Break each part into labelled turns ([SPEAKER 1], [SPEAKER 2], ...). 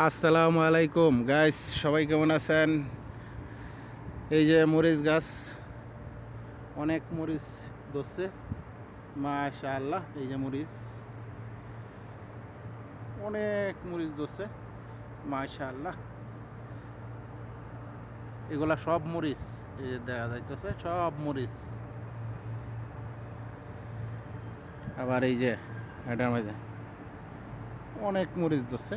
[SPEAKER 1] আসসালামু আলাইকুম গাইস, সবাই কেমন আছেন? এই যে মরিচ গাছ, অনেক মরিচ ধরছে মাশাআল্লাহ। এই যে মরিচ, অনেক মরিচ ধরছে মাশাআল্লাহ। এগুলা সব মরিচ, এই যে দেখা যাইতেছে সব মরিচ। আবার এই যে এটার মধ্যে অনেক মরিচ ধরছে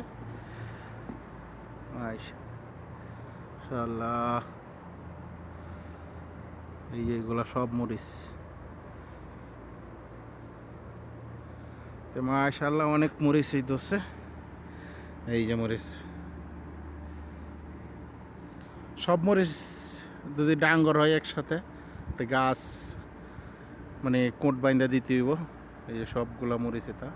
[SPEAKER 1] মাশাআল্লাহ। এই যে এগুলা সব মরিচ, তো মাশাআল্লাহ অনেক মরিচ এই ধরছে। এই যে মরিচ, সব মরিচ যদি ডাঙ্গর হয় একসাথে, তো গাছ মানে কোট বাইন্দা দিতে হইব। এই যে সবগুলা মরিচ, এটা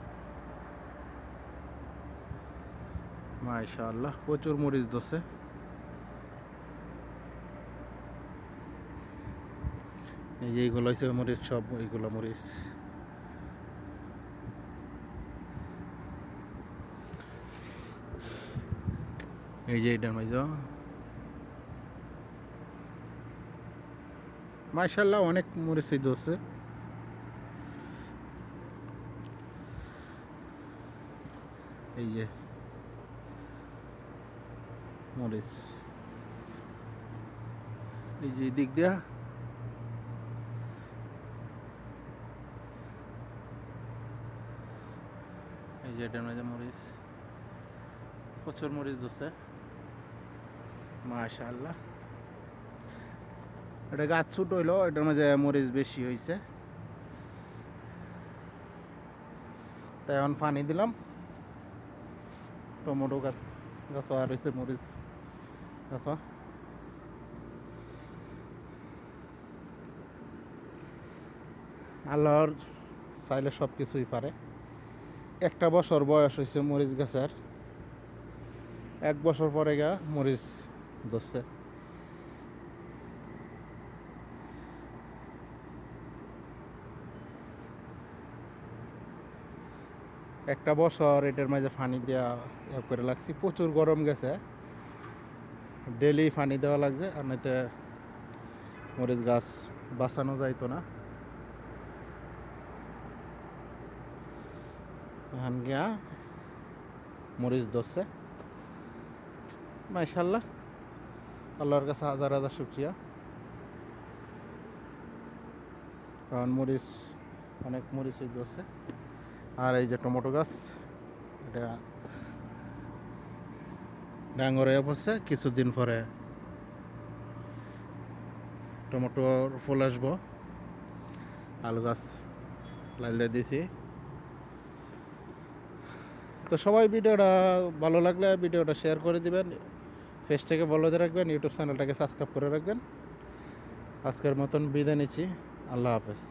[SPEAKER 1] মাশাআল্লাহ প্রচুর মরিচ ধরছে। এই যে এইগুলো হচ্ছে মরিচ, সব এইগুলো মরিচ। এই যে এটা মাশাআল্লাহ অনেক মরিচ ধরছে। এই যে মরিচ, এই যে দিক দিয়া এই যে এটার মধ্যে মরিচ, প্রচুর মরিচ ধরছে মাশাআল্লাহ। এটা গাছ ছোট হইলো, এটার মধ্যে মরিচ বেশি হয়েছে, তাই এখন পানি দিলাম। টমেটো গাছ আর হয়েছে মরিচ গাছ। আল্লাহর চাইলে সব কিছুই পারে। একটা বছর বয়স হয়েছে মরিচ গাছের, 1 বছর পরে গা মরিচ ধরছে। একটা বছর এটার মাঝে পানি দেওয়া করে লাগছি, প্রচুর গরম গেছে, ডেলি পানি দেওয়া লাগছে, আর নয়তো মরিচ গাছ বাঁচানো যাইতো না। এখন গিয়া মরিচ ধরছে মাশাআল্লাহ। আল্লাহর কাছে হাজার হাজার শুকরিয়া, কারণ মরিচ, অনেক মরিচ ধরছে। আর এই যে টমেটো গাছ, এটা ডাঙ্গর হয়ে পড়ছে, কিছুদিন পরে টমেটোর ফুল আসবো। আলু গাছ লাইলে দিয়েছি। তো সবাই ভিডিওটা ভালো লাগলে ভিডিওটা শেয়ার করে দিবেন, পেজটাকে ফলো দিয়ে রাখবেন, ইউটিউব চ্যানেলটাকে সাবস্ক্রাইব করে রাখবেন। আজকের মতন বিদায় নিচ্ছি, আল্লাহ হাফেজ।